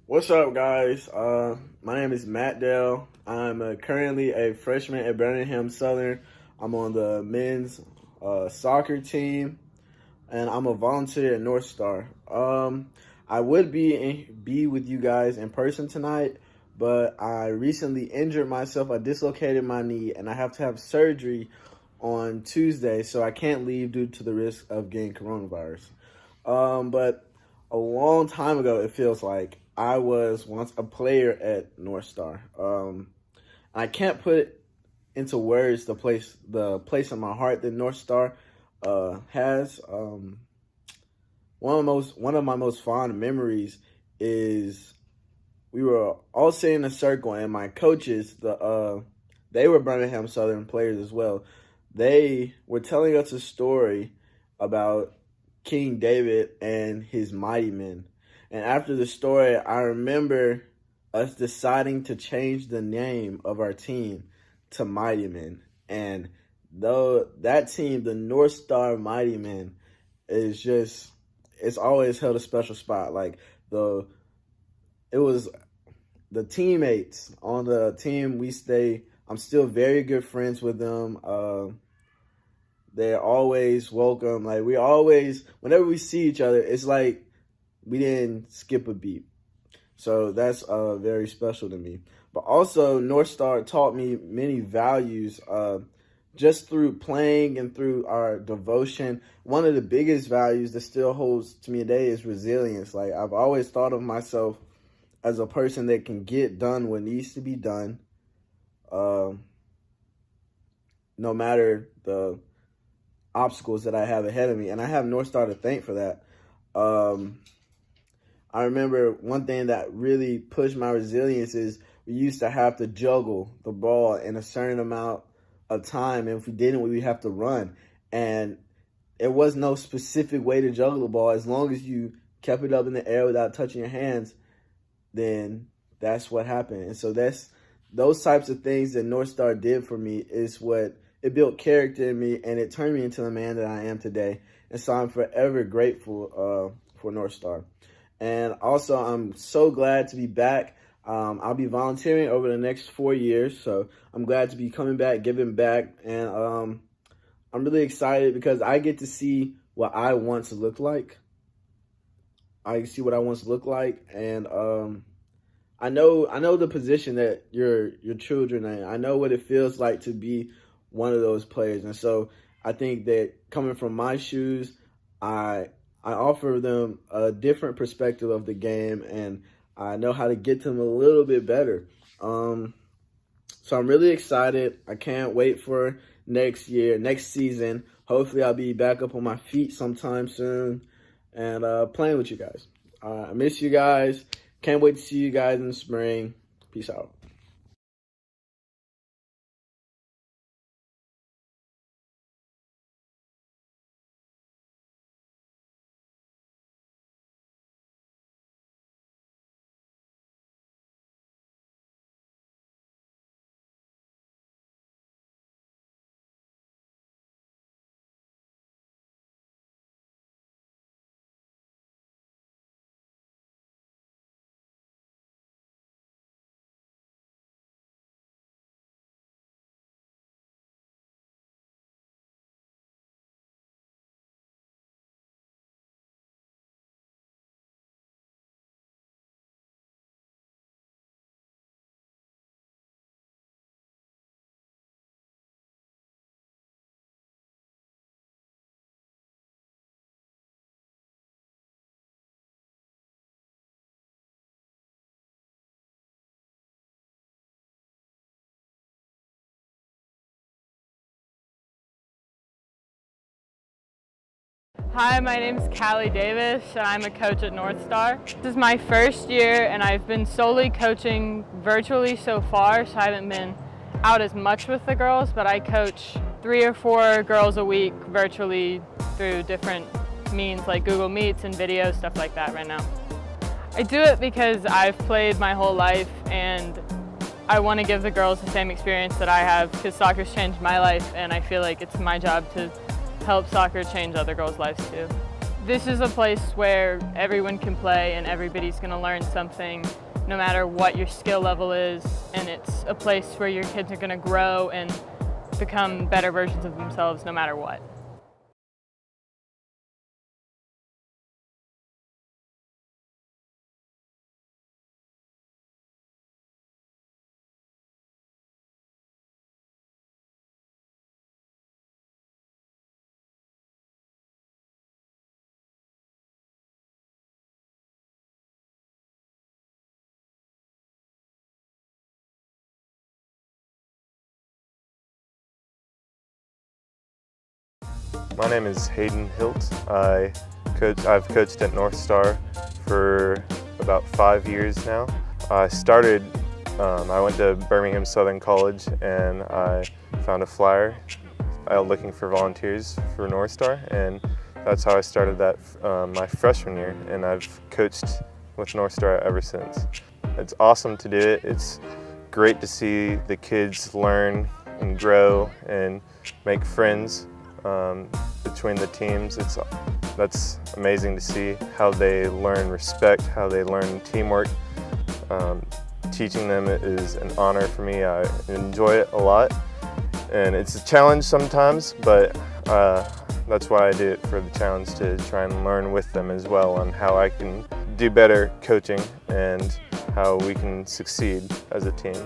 What's up, guys? My name is Matt Dell. I'm currently a freshman at Birmingham Southern. I'm on the men's soccer team, and I'm a volunteer at Northstar. I would be with you guys in person tonight, but I recently injured myself. I dislocated my knee, and I have to have surgery on Tuesday, so I can't leave due to the risk of getting coronavirus. But a long time ago, it feels like I was once a player at Northstar. I can't put into words the place in my heart that Northstar has. One of my most fond memories is we were all sitting in a circle, and my coaches, they were Birmingham Southern players as well. They were telling us a story about King David and his mighty men. And after the story, I remember us deciding to change the name of our team to Mighty Men. And though that team, the North Star Mighty Men, it's always held a special spot. It was the teammates on the team. I'm still very good friends with them. They're always welcome. Whenever we see each other, it's like we didn't skip a beat. So that's very special to me. But also, Northstar taught me many values just through playing and through our devotion. One of the biggest values that still holds to me today is resilience. I've always thought of myself as a person that can get done what needs to be done, no matter the obstacles that I have ahead of me. And I have Northstar to thank for that. I remember one thing that really pushed my resilience is we used to have to juggle the ball in a certain amount of time. And if we didn't, we would have to run. And there was no specific way to juggle the ball. As long as you kept it up in the air without touching your hands, then that's what happened. And so those types of things that Northstar did for me is what it built character in me, and it turned me into the man that I am today. And so I'm forever grateful for Northstar. And also, I'm so glad to be back. I'll be volunteering over the next 4 years, so I'm glad to be coming back, giving back. And I'm really excited because I get to see what I once looked like. And I know the position that your children are in. I know what it feels like to be one of those players. And so I think that coming from my shoes, I offer them a different perspective of the game, and I know how to get to them a little bit better. So I'm really excited. I can't wait for next season. Hopefully I'll be back up on my feet sometime soon and playing with you guys. I miss you guys. Can't wait to see you guys in the spring. Peace out. Hi, my name is Callie Davis, and I'm a coach at Northstar. This is my first year, and I've been solely coaching virtually so far, so I haven't been out as much with the girls, but I coach 3 or 4 girls a week virtually through different means like Google Meets and videos, stuff like that right now. I do it because I've played my whole life, and I want to give the girls the same experience that I have because soccer's changed my life, and I feel like it's my job to help soccer change other girls' lives too. This is a place where everyone can play and everybody's going to learn something no matter what your skill level is, and it's a place where your kids are going to grow and become better versions of themselves no matter what. My name is Hayden Hilt. I've coached at Northstar for about 5 years now. I went to Birmingham Southern College and I found a flyer looking for volunteers for Northstar, and that's how I started that my freshman year, and I've coached with Northstar ever since. It's awesome to do it. It's great to see the kids learn and grow and make friends between the teams. That's amazing to see how they learn respect, how they learn teamwork. Teaching them is an honor for me. I enjoy it a lot, and it's a challenge sometimes, but that's why I do it, for the challenge, to try and learn with them as well on how I can do better coaching and how we can succeed as a team.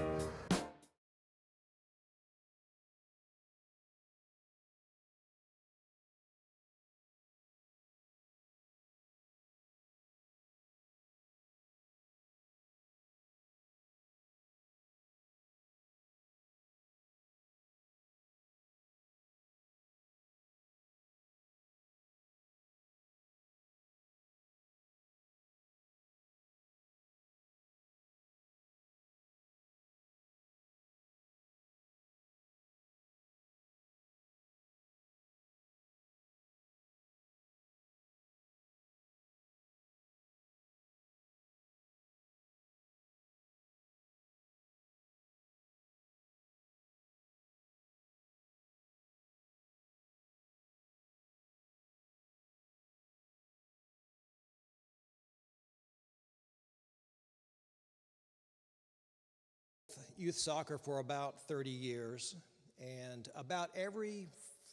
Youth soccer for about 30 years, and about every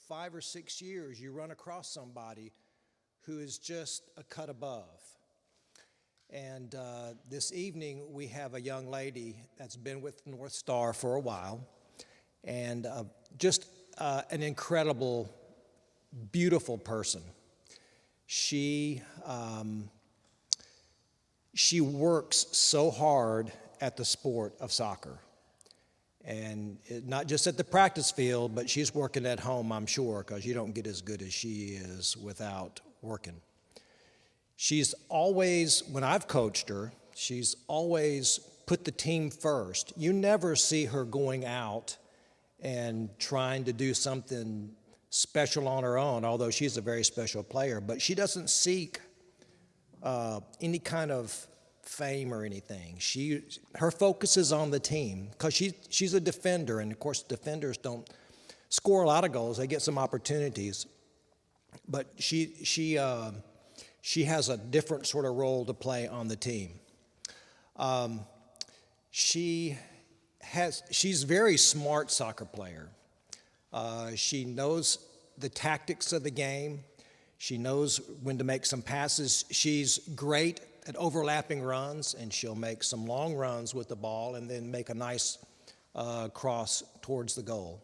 5 or 6 years you run across somebody who is just a cut above. And this evening we have a young lady that's been with Northstar for a while, and just an incredible, beautiful person. She works so hard at the sport of soccer. And not just at the practice field, but she's working at home, I'm sure, because you don't get as good as she is without working. She's always, when I've coached her, she's always put the team first. You never see her going out and trying to do something special on her own, although she's a very special player. But she doesn't seek any kind of fame or anything. Her focus is on the team, because she's a defender, and of course defenders don't score a lot of goals. They get some opportunities, but she has a different sort of role to play on the team. She's a very smart soccer player. She knows the tactics of the game. She knows when to make some passes. She's great at overlapping runs, and she'll make some long runs with the ball and then make a nice cross towards the goal.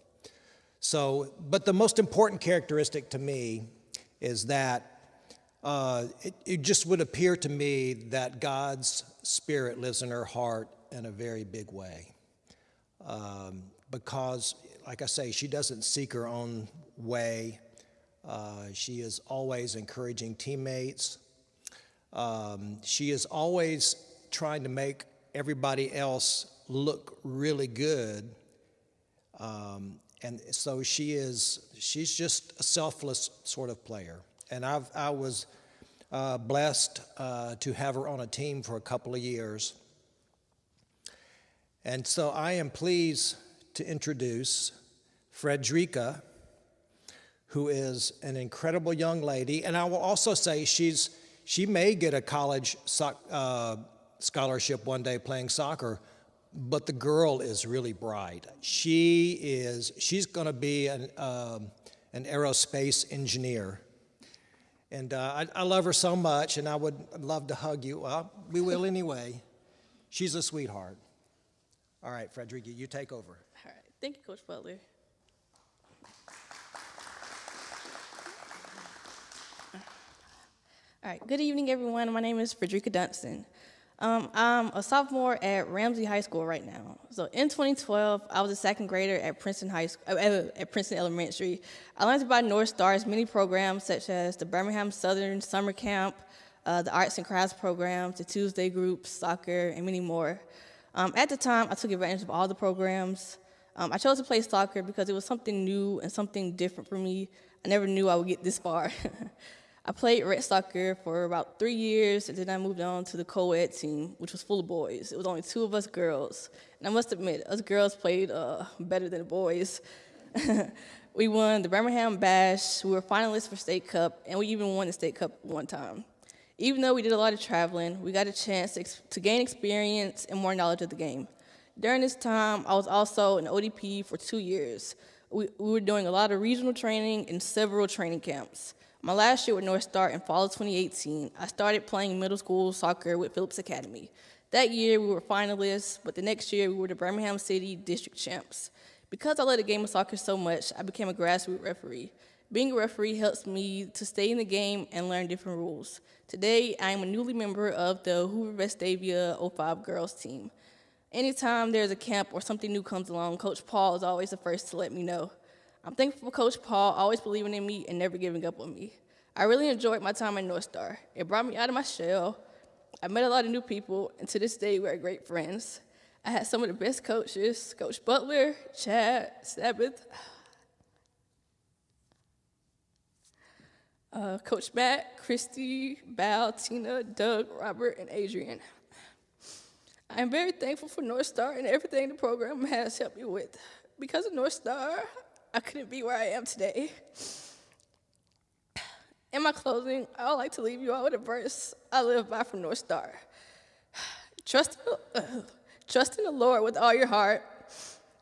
So, but the most important characteristic to me is that it just would appear to me that God's Spirit lives in her heart in a very big way. Because, like I say, she doesn't seek her own way. She is always encouraging teammates. She is always trying to make everybody else look really good. And so she's just a selfless sort of player. And I was blessed to have her on a team for a couple of years. And so I am pleased to introduce Frederica, who is an incredible young lady. And I will also say she may get a college scholarship one day playing soccer, but the girl is really bright. She's going to be an aerospace engineer. And I love her so much, and I would love to hug you. Well, we will anyway. She's a sweetheart. All right, Frederica, you take over. All right. Thank you, Coach Butler. All right. Good evening, everyone. My name is Frederica Dunston. I'm a sophomore at Ramsey High School right now. So in 2012, I was a second grader at Princeton Elementary. I learned about Northstar's many programs such as the Birmingham Southern Summer Camp, the Arts and Crafts programs, the Tuesday groups, soccer, and many more. At the time, I took advantage of all the programs. I chose to play soccer because it was something new and something different for me. I never knew I would get this far. I played red soccer for about 3 years, and then I moved on to the co-ed team, which was full of boys. It was only 2 of us girls. And I must admit, us girls played better than the boys. We won the Birmingham Bash, we were finalists for State Cup, and we even won the State Cup one time. Even though we did a lot of traveling, we got a chance to gain experience and more knowledge of the game. During this time, I was also an ODP for 2 years. We were doing a lot of regional training and several training camps. My last year with Northstar in fall of 2018, I started playing middle school soccer with Phillips Academy. That year, we were finalists, but the next year, we were the Birmingham City District Champs. Because I love the game of soccer so much, I became a grassroots referee. Being a referee helps me to stay in the game and learn different rules. Today, I am a newly member of the Hoover Vestavia 05 girls team. Anytime there's a camp or something new comes along, Coach Paul is always the first to let me know. I'm thankful for Coach Paul always believing in me and never giving up on me. I really enjoyed my time at Northstar. It brought me out of my shell. I met a lot of new people, and to this day, we're great friends. I had some of the best coaches, Coach Butler, Chad, Sabbath, Coach Matt, Christy, Val, Tina, Doug, Robert, and Adrian. I am very thankful for Northstar and everything the program has helped me with. Because of Northstar, I couldn't be where I am today. In my closing, I would like to leave you all with a verse I live by from Northstar. Trust in the Lord with all your heart,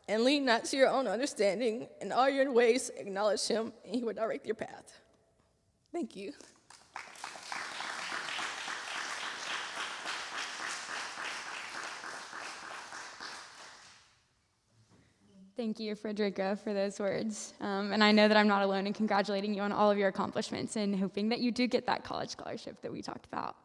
and lean not to your own understanding. In all your ways, acknowledge him, and he will direct your path. Thank you. Thank you, Frederica, for those words. And I know that I'm not alone in congratulating you on all of your accomplishments and hoping that you do get that college scholarship that we talked about.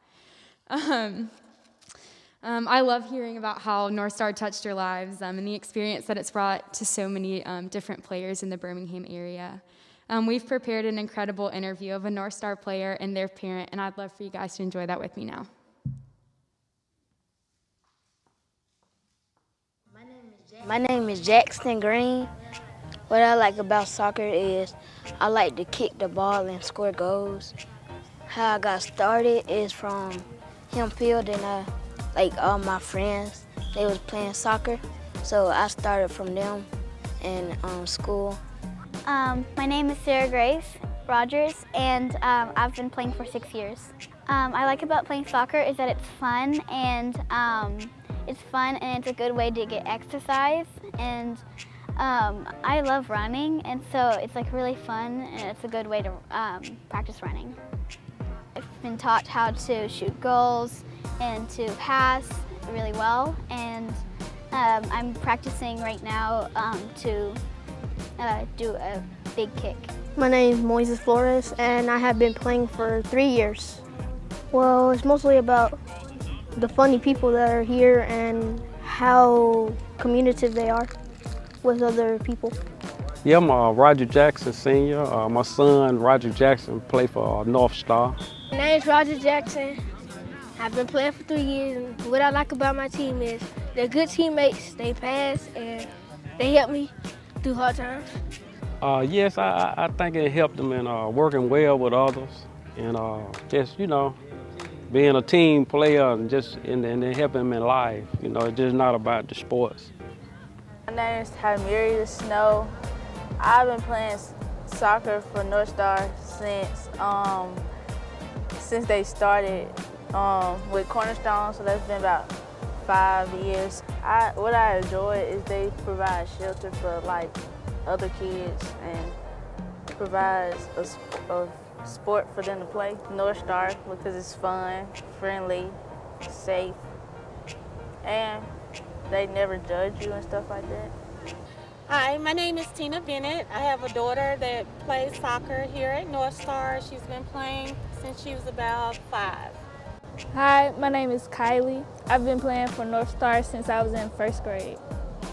I love hearing about how Northstar touched your lives and the experience that it's brought to so many different players in the Birmingham area. We've prepared an incredible interview of a Northstar player and their parent, and I'd love for you guys to enjoy that with me now. My name is Jackson Green. What I like about soccer is I like to kick the ball and score goals. How I got started is from Hempfield, and like all my friends, they was playing soccer, so I started from them in school. My name is Sarah Grace Rogers, and I've been playing for 6 years. I like about playing soccer is that it's fun, and it's a good way to get exercise, and I love running, and so it's like really fun, and it's a good way to practice running. I've been taught how to shoot goals and to pass really well, and I'm practicing right now to do a big kick. My name is Moises Flores, and I have been playing for 3 years. Well, it's mostly about the funny people that are here and how communicative they are with other people. Yeah, I'm Roger Jackson Sr. My son, Roger Jackson, plays for Northstar. My name is Roger Jackson. I've been playing for 3 years, and what I like about my team is they're good teammates, they pass, and they help me through hard times. Yes, I think it helped them in working well with others and just, being a team player and and helping them in life. It's just not about the sports. My name is Tamiri Snow. I've been playing soccer for Northstar since they started with Cornerstone, so that's been about 5 years. What I enjoy is they provide shelter for like other kids and provides a sport for them to play. Northstar because it's fun, friendly, safe, and they never judge you and stuff like that. Hi, my name is Tina Bennett. I have a daughter that plays soccer here at Northstar. She's been playing since she was about 5. Hi, my name is Kylie. I've been playing for Northstar since I was in 1st grade.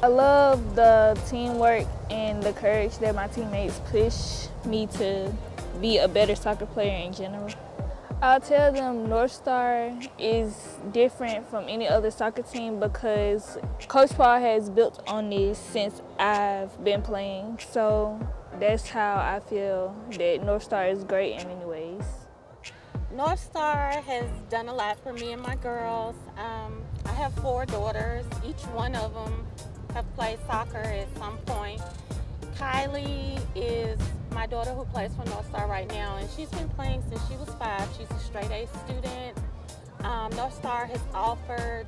I love the teamwork and the courage that my teammates push me to be a better soccer player in general. I'll tell them Northstar is different from any other soccer team because Coach Paul has built on this since I've been playing. So that's how I feel that Northstar is great in many ways. Northstar has done a lot for me and my girls. I have 4 daughters. Each one of them have played soccer at some point. Kylie is my daughter who plays for Northstar right now, and she's been playing since she was 5. She's a straight A student. Northstar has offered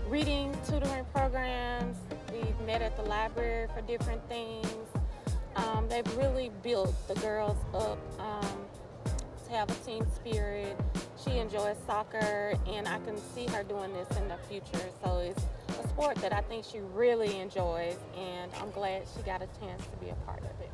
reading tutoring programs. We've met at the library for different things. They've really built the girls up to have a team spirit. She enjoys soccer, and I can see her doing this in the future. So it's a sport that I think she really enjoys, and I'm glad she got a chance to be a part of it.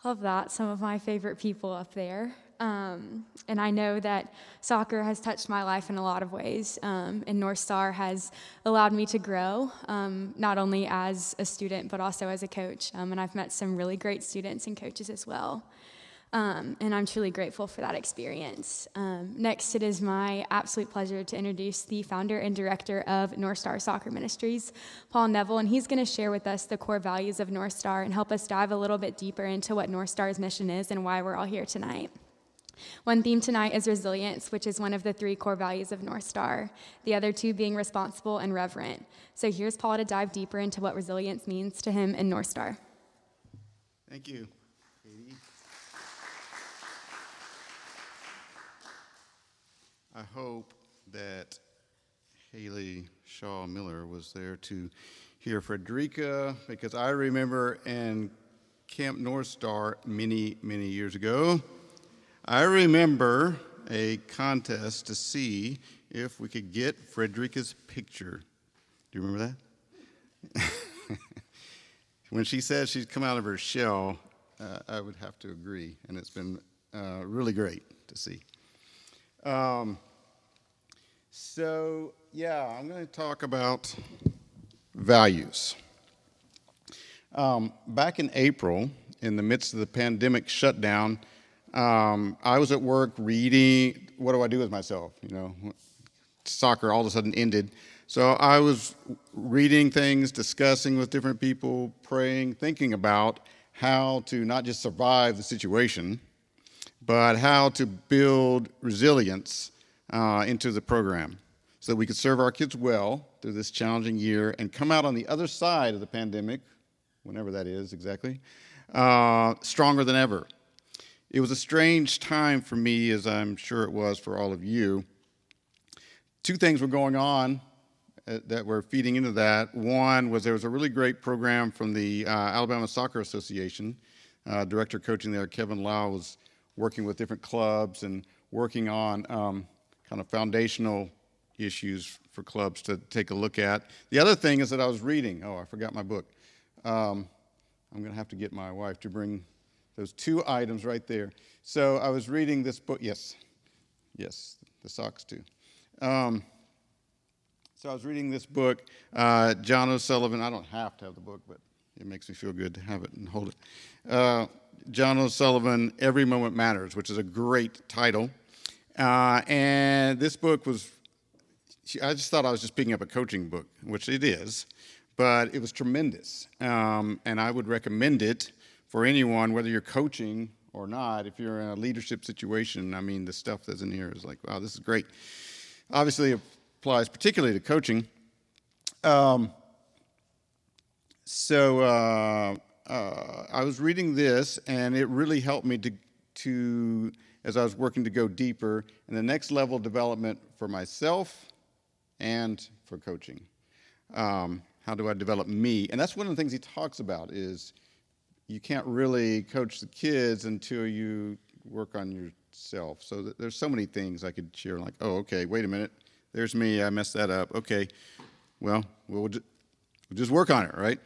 Love that. Some of my favorite people up there. And I know that soccer has touched my life in a lot of ways. And Northstar has allowed me to grow, not only as a student, but also as a coach. And I've met some really great students and coaches as well. And I'm truly grateful for that experience. Next, it is my absolute pleasure to introduce the founder and director of Northstar Soccer Ministries, Paul Neville, and he's going to share with us the core values of Northstar and help us dive a little bit deeper into what Northstar's mission is and why we're all here tonight. One theme tonight is resilience, which is one of the 3 core values of Northstar, the other 2 being responsible and reverent. So here's Paul to dive deeper into what resilience means to him and Northstar. Thank you, Katie. I hope that Haley Shaw Miller was there to hear Frederica, because I remember in Camp Northstar many, many years ago, I remember a contest to see if we could get Frederica's picture. Do you remember that? When she said she'd come out of her shell, I would have to agree, and it's been really great to see. So, yeah, I'm going to talk about values. Back in April, in the midst of the pandemic shutdown, I was at work reading, what do I do with myself? You know, soccer all of a sudden ended. So I was reading things, discussing with different people, praying, thinking about how to not just survive the situation, but how to build resilience into the program so that we could serve our kids well through this challenging year and come out on the other side of the pandemic, whenever that is exactly, stronger than ever. It was a strange time for me, as I'm sure it was for all of you. 2 things were going on that were feeding into that. One was there was a really great program from the Alabama Soccer Association. Director coaching there, Kevin Lau, was working with different clubs and working on kind of foundational issues for clubs to take a look at. The other thing is that I was reading. Oh, I forgot my book. I'm going to have to get my wife to bring those 2 items right there. So I was reading this book. Yes, the socks too. So I was reading this book, John O'Sullivan. I don't have to have the book, but it makes me feel good to have it and hold it. John O'Sullivan, Every Moment Matters, which is a great title. And this book was, I just thought I was just picking up a coaching book, which it is, but it was tremendous. And I would recommend it for anyone, whether you're coaching or not. If you're in a leadership situation, I mean, the stuff that's in here is like, wow, this is great. Obviously, it applies particularly to coaching. So I was reading this, and it really helped me to as I was working to go deeper in the next level of development for myself and for coaching. How do I develop me? And that's one of the things he talks about is you can't really coach the kids until you work on yourself. So there's so many things I could share, like, oh, okay, wait a minute. There's me. I messed that up. Okay, well, we'll just work on it, right?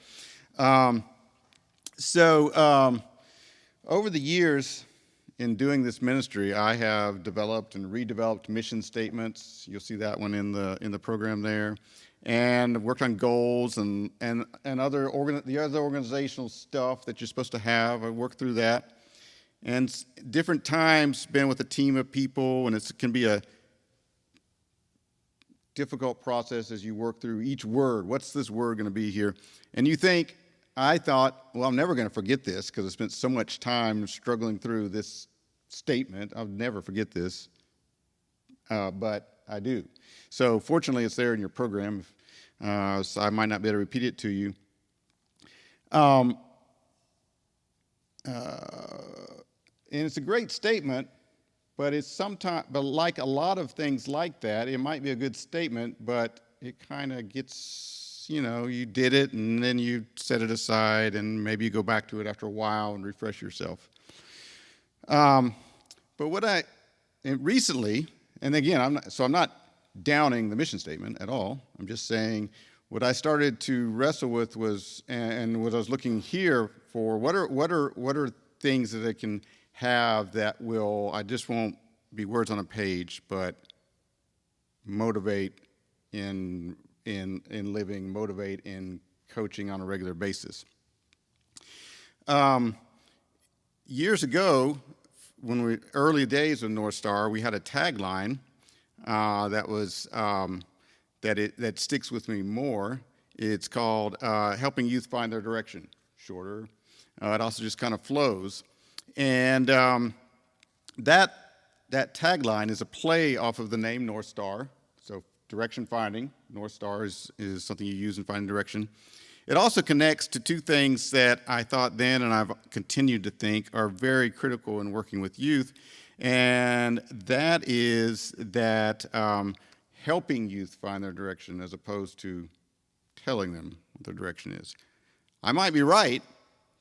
Over the years in doing this ministry, I have developed and redeveloped mission statements. You'll see that one in the program there. And worked on goals and the other organizational stuff that you're supposed to have. I worked through that. And different times been with a team of people, and it can be a difficult process as you work through each word. What's this word going to be here? And I thought, well, I'm never going to forget this because I spent so much time struggling through this statement. I'll never forget this, but I do. So fortunately, it's there in your program, so I might not be able to repeat it to you. And it's a great statement, but but like a lot of things like that, it might be a good statement, but it kind of gets, you did it and then you set it aside and maybe you go back to it after a while and refresh yourself. But recently, and again, I'm not downing the mission statement at all. I'm just saying what I started to wrestle with was, and what I was looking here for, what are things that I can have that I just won't be words on a page, but motivate in living, motivate in coaching on a regular basis. Years ago, early days of Northstar, we had a tagline that was that sticks with me more. It's called "Helping Youth Find Their Direction." Shorter. It also just kind of flows, and that tagline is a play off of the name Northstar. So direction finding. Northstar is something you use in finding direction. It also connects to two things that I thought then, and I've continued to think, are very critical in working with youth, and that is that helping youth find their direction as opposed to telling them what their direction is. I might be right,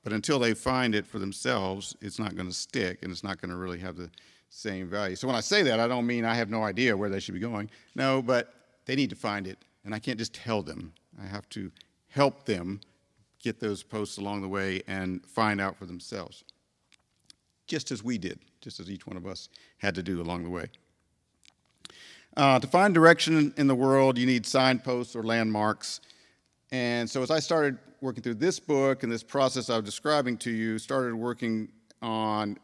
but until they find it for themselves, it's not going to stick, and it's not going to really have the same value. So when I say that, I don't mean I have no idea where they should be going. No, but they need to find it, and I can't just tell them. I have to help them get those posts along the way and find out for themselves, just as we did, just as each one of us had to do along the way. To find direction in the world, you need signposts or landmarks. And so as I started working through this book and this process I was describing to you, started working on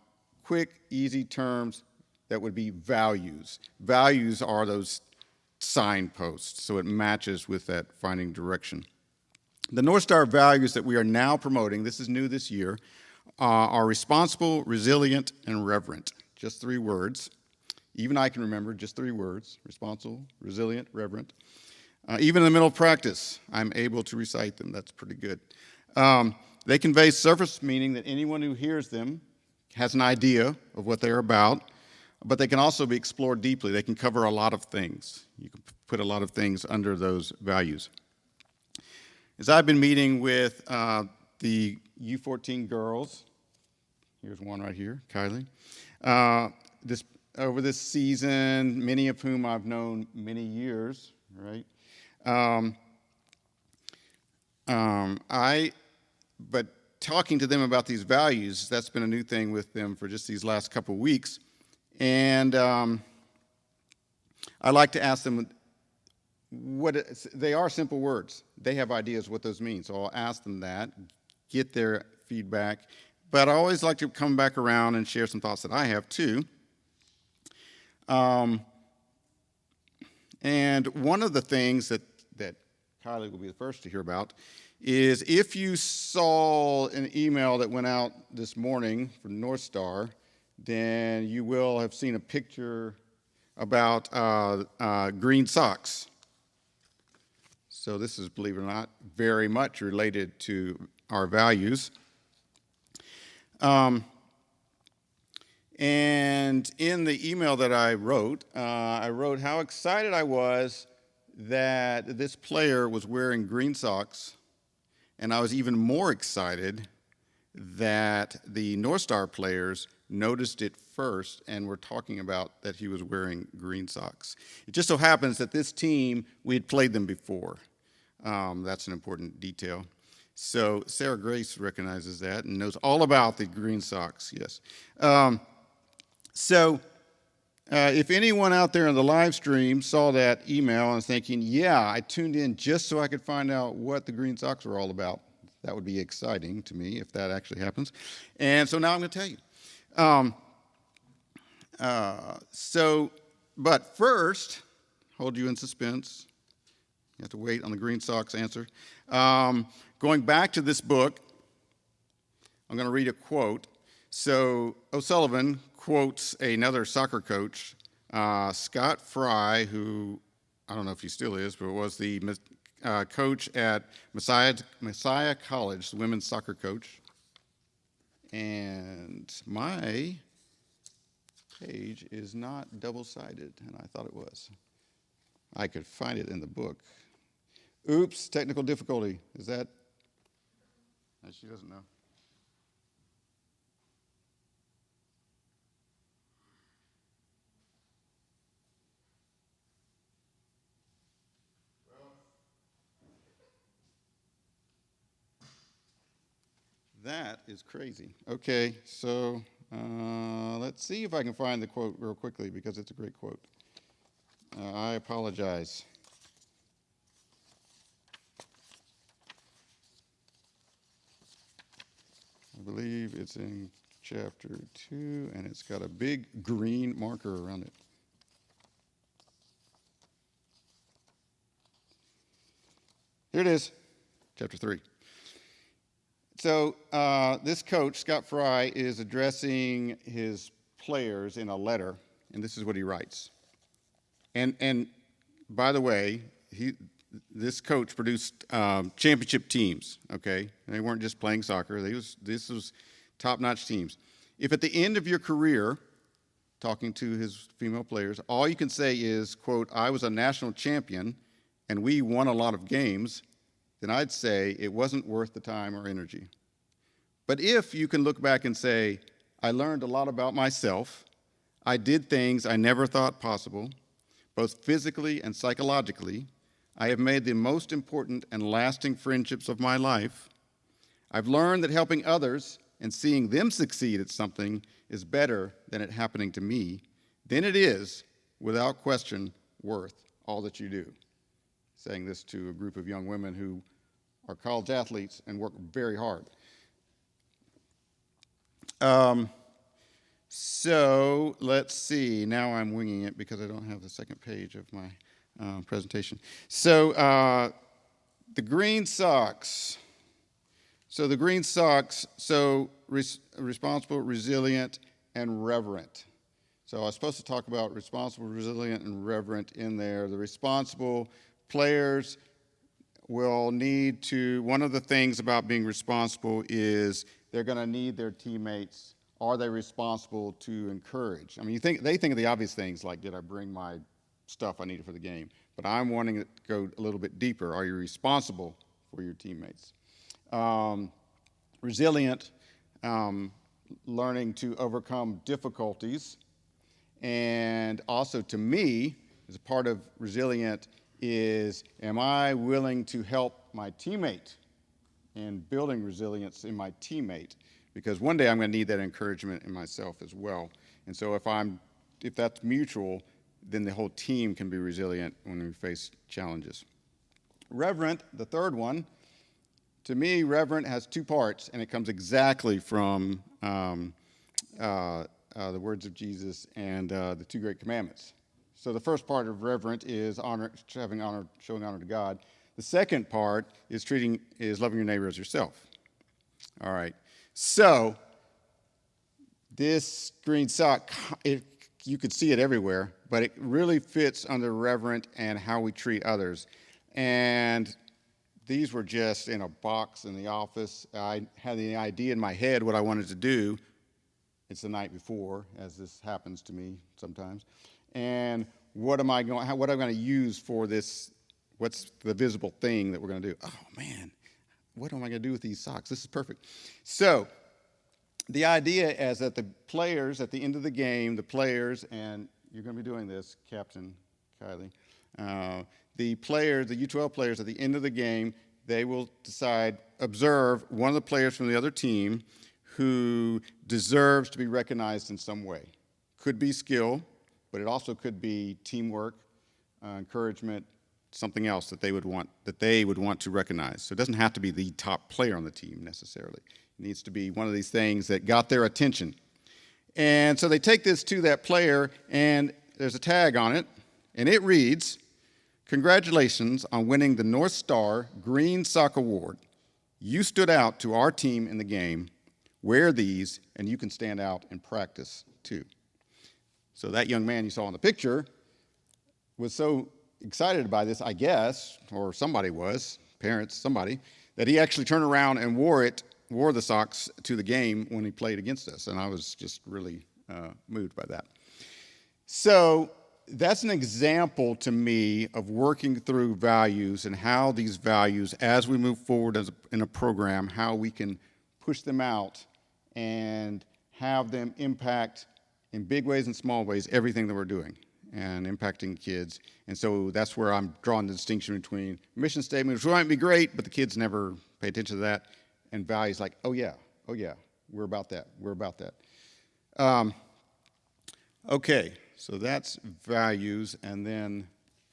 quick, easy terms that would be values. Values are those signposts, so it matches with that finding direction. The Northstar values that we are now promoting, this is new this year, are responsible, resilient, and reverent. Just 3 words. Even I can remember just 3 words: responsible, resilient, reverent. Even in the middle of practice, I'm able to recite them. That's pretty good. They convey surface meaning that anyone who hears them has an idea of what they're about, but they can also be explored deeply. They can cover a lot of things. You can put a lot of things under those values. As I've been meeting with the U14 girls, here's one right here, Kylie, over this season, many of whom I've known many years, right? But talking to them about these values, that's been a new thing with them for just these last couple of weeks. And I like to ask them they are simple words. They have ideas what those mean. So I'll ask them that, get their feedback. But I always like to come back around and share some thoughts that I have too. And one of the things that Kylie will be the first to hear about is if you saw an email that went out this morning from Northstar, then you will have seen a picture about green socks. So this is, believe it or not, very much related to our values. And in the email that I wrote how excited I was that this player was wearing green socks, and I was even more excited that the Northstar players noticed it first and were talking about that he was wearing green socks. It just so happens that this team, we had played them before. That's an important detail. So Sarah Grace recognizes that and knows all about the green socks, yes. If anyone out there in the live stream saw that email and thinking, yeah, I tuned in just so I could find out what the green socks were all about, that would be exciting to me if that actually happens. And so now I'm going to tell you. But first, hold you in suspense. You have to wait on the green socks answer. Going back to this book, I'm going to read a quote. So O'Sullivan quotes another soccer coach, Scott Fry, who I don't know if he still is, but was the coach at Messiah College, the women's soccer coach. And my page is not double-sided, and I thought it was. I could find it in the book. Oops, technical difficulty. Is that? She doesn't know. That is crazy. Okay, so let's see if I can find the quote real quickly because it's a great quote. I apologize. I believe it's in chapter 2, and it's got a big green marker around it. Here it is, chapter 3. So this coach, Scott Fry, is addressing his players in a letter, and this is what he writes. And by the way, this coach produced championship teams, okay? They weren't just playing soccer. This was top-notch teams. If at the end of your career, talking to his female players, all you can say is, quote, I was a national champion and we won a lot of games, then I'd say it wasn't worth the time or energy. But if you can look back and say, I learned a lot about myself, I did things I never thought possible, both physically and psychologically, I have made the most important and lasting friendships of my life. I've learned that helping others and seeing them succeed at something is better than it happening to me. Then it is, without question, worth all that you do. Saying this to a group of young women who are college athletes and work very hard. So let's see. Now I'm winging it because I don't have the second page of my presentation. So the green socks. So the green socks, responsible, resilient, and reverent. So I was supposed to talk about responsible, resilient, and reverent in there. The responsible players will need to, one of the things about being responsible is they're going to need their teammates. Are they responsible to encourage? I mean, they think of the obvious things like, did I bring my stuff I needed for the game? But I'm wanting to go a little bit deeper. Are you responsible for your teammates? Resilient, learning to overcome difficulties. And also to me, as a part of resilient is, am I willing to help my teammate in building resilience in my teammate? Because one day I'm going to need that encouragement in myself as well. And so if that's mutual, then the whole team can be resilient when we face challenges. Reverent, the third one, to me, reverent has two parts, and it comes exactly from the words of Jesus and the two great commandments. So the first part of reverent is honor, showing honor to God. The second part is loving your neighbor as yourself. All right. So this green sock, you could see it everywhere, but it really fits under reverent and how we treat others. And these were just in a box in the office. I had the idea in my head what I wanted to do. It's the night before, as this happens to me sometimes. And what am I going to use for this? What's the visible thing that we're going to do? Oh man, what am I going to do with these socks? This is perfect. So the idea is that the players at the end of the game, and you're going to be doing this, Captain Kylie, the U12 players at the end of the game, they will observe one of the players from the other team who deserves to be recognized in some way. Could be skill, but it also could be teamwork, encouragement, something else that they would want to recognize. So it doesn't have to be the top player on the team necessarily. It needs to be one of these things that got their attention. And so they take this to that player, and there's a tag on it, and it reads, "Congratulations on winning the Northstar Green Sock Award. You stood out to our team in the game. Wear these, and you can stand out in practice too." So that young man you saw in the picture was so excited by this, I guess, or somebody was, parents, somebody, that he actually turned around and wore the socks to the game when he played against us. And I was just really moved by that. So that's an example to me of working through values and how these values, as we move forward in a program, how we can push them out and have them impact in big ways and small ways everything that we're doing and impacting kids. And so that's where I'm drawing the distinction between mission statement, which might be great, but the kids never pay attention to that, and values like, oh yeah, we're about that. Okay, so that's values, and then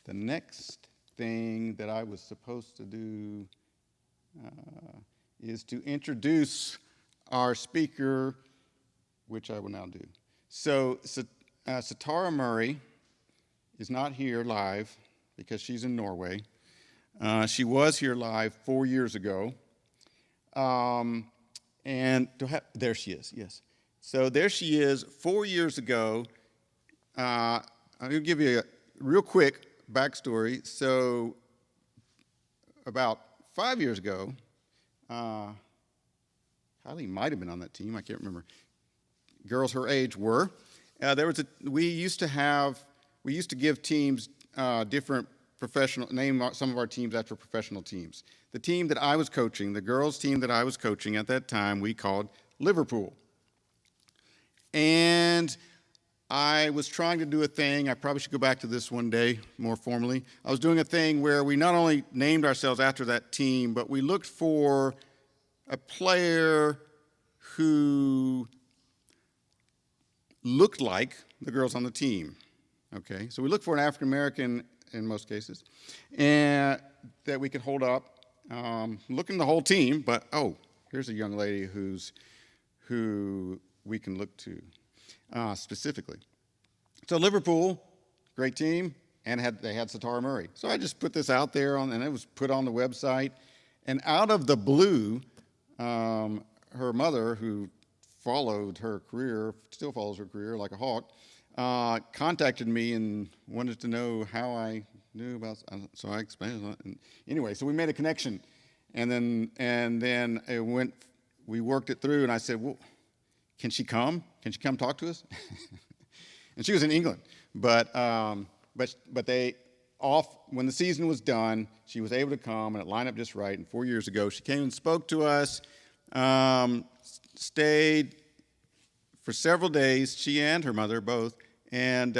the next thing that I was supposed to do is to introduce our speaker, which I will now do. So Satara Murray is not here live because she's in Norway. She was here live 4 years ago. And there she is, yes. So there she is 4 years ago. I'm going to give you a real quick backstory. So about 5 years ago, Kylie might have been on that team, I can't remember. Girls her age were. We used to give teams different name some of our teams after professional teams. The team that I was coaching, the girls' team that I was coaching at that time, we called Liverpool. And I was trying to do a thing, I probably should go back to this one day more formally. I was doing a thing where we not only named ourselves after that team, but we looked for a player who looked like the girls on the team. Okay, so we looked for an African American in most cases, and that we could hold up, looking the whole team, but here's a young lady who we can look to specifically. So Liverpool, great team, and they had Satara Murray. So I just put this out there, and it was put on the website, and out of the blue, her mother, who followed her career, still follows her career like a hawk, contacted me and wanted to know how I knew about, so I explained. Anyway, so we made a connection, and then we worked it through, and I said, well, can she come? Can she come talk to us? And she was in England, but when the season was done, she was able to come, and it lined up just right. And 4 years ago, she came and spoke to us, stayed for several days, she and her mother both, and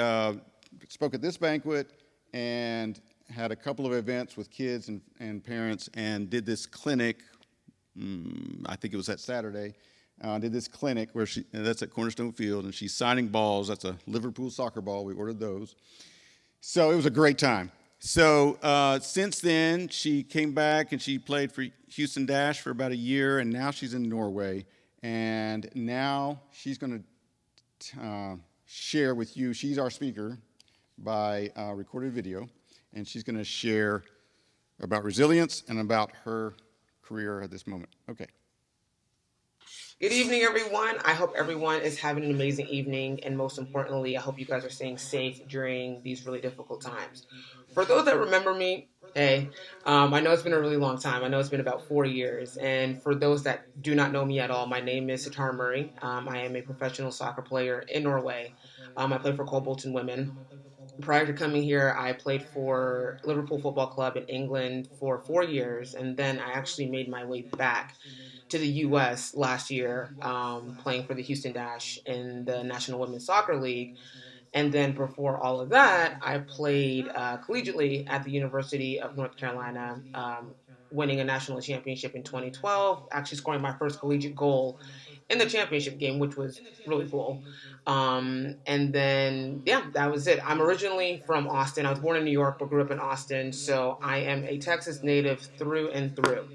spoke at this banquet and had a couple of events with kids and parents, and did this clinic, I think it was that Saturday, did this clinic where that's at Cornerstone Field, and she's signing balls. That's a Liverpool soccer ball. We ordered those. So it was a great time. So since then, she came back and she played for Houston Dash for about a year, and now she's in Norway. And now she's going to share with you. She's our speaker by recorded video, and she's going to share about resilience and about her career at this moment. Okay. Good evening, everyone. I hope everyone is having an amazing evening, and most importantly, I hope you guys are staying safe during these really difficult times. For those that remember me, Hey, I know it's been a really long time. I know it's been about 4 years. And for those that do not know me at all, my name is Sitar Murray. I am a professional soccer player in Norway. I play for Bolton Women. Prior to coming here, I played for Liverpool Football Club in England for 4 years, and then I actually made my way back to the U.S. last year, playing for the Houston Dash in the National Women's Soccer League. And then before all of that, I played collegiately at the University of North Carolina, winning a national championship in 2012, actually scoring my first collegiate goal in the championship game, which was really cool. And then, yeah, that was it. I'm originally from Austin. I was born in New York, but grew up in Austin. So I am a Texas native through and through.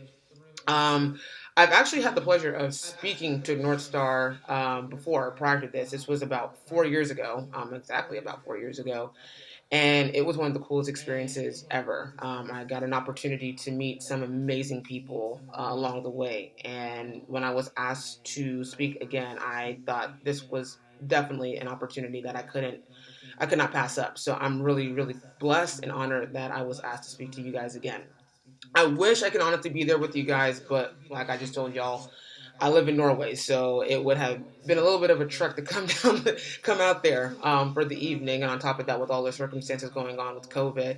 Um, I've actually had the pleasure of speaking to Northstar before, prior to this. This was about 4 years ago, exactly about 4 years ago. And it was one of the coolest experiences ever. I got an opportunity to meet some amazing people along the way. And when I was asked to speak again, I thought this was definitely an opportunity that I could not pass up. So I'm really, really blessed and honored that I was asked to speak to you guys again. I wish I could honestly be there with you guys, but like I just told y'all, I live in Norway, so it would have been a little bit of a trek to come down, come out there for the evening. And on top of that, with all the circumstances going on with COVID,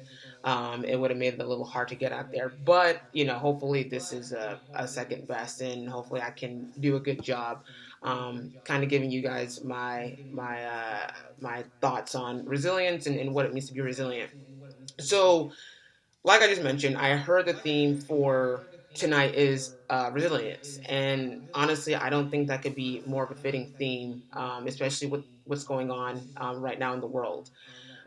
it would have made it a little hard to get out there. But hopefully this is a second best, and hopefully I can do a good job, kind of giving you guys my thoughts on resilience and what it means to be resilient. So like I just mentioned, I heard the theme for tonight is resilience, and honestly, I don't think that could be more of a fitting theme, especially with what's going on right now in the world.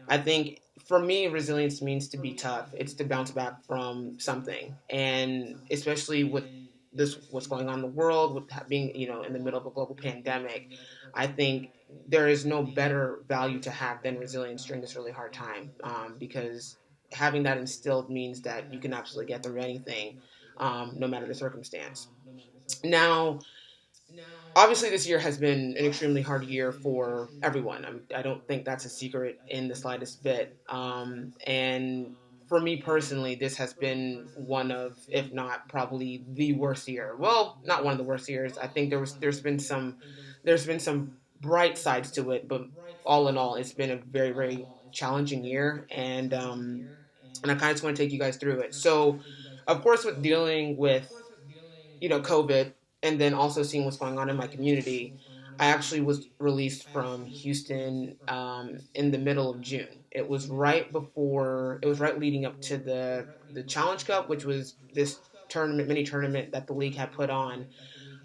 I think for me, resilience means to be tough. It's to bounce back from something, and especially with this what's going on in the world, with being in the middle of a global pandemic, I think there is no better value to have than resilience during this really hard time, because having that instilled means that you can absolutely get through anything, no matter the circumstance. Now, obviously this year has been an extremely hard year for everyone. I don't think that's a secret in the slightest bit. And for me personally, this has been one of, if not probably the worst year. Well, not one of the worst years. I think there's been some bright sides to it, but all in all, it's been a very, very challenging year. And I kind of just want to take you guys through it. So, of course, with dealing with COVID, and then also seeing what's going on in my community, I actually was released from Houston in the middle of June. It was right leading up to the Challenge Cup, which was this mini tournament that the league had put on,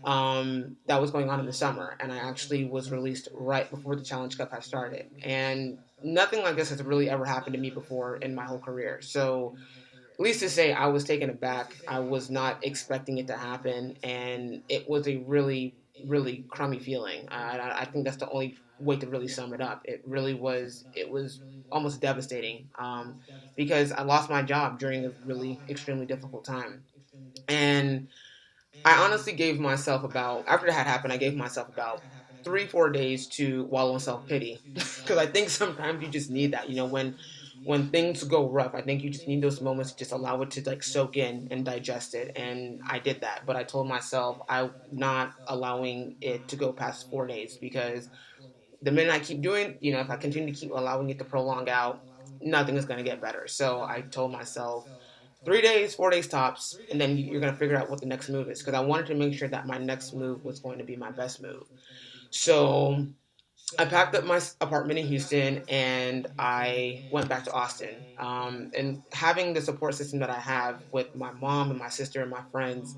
that was going on in the summer. And I actually was released right before the Challenge Cup had started. And nothing like this has really ever happened to me before in my whole career. So at least to say, I was taken aback. I was not expecting it to happen, and it was a really, really crummy feeling. I think that's the only way to really sum it up. It really was. It was almost devastating, because I lost my job during a really extremely difficult time, and I honestly gave myself about, after that had happened, I gave myself about 3, 4 days to wallow in self pity, because I think sometimes you just need that. When things go rough, I think you just need those moments to just allow it to like soak in and digest it. And I did that, but I told myself I'm not allowing it to go past 4 days, because the minute I keep doing, if I continue to keep allowing it to prolong out, nothing is going to get better. So I told myself 3 days, 4 days tops, and then you're going to figure out what the next move is, because I wanted to make sure that my next move was going to be my best move. So I packed up my apartment in Houston and I went back to Austin. And having the support system that I have with my mom and my sister and my friends,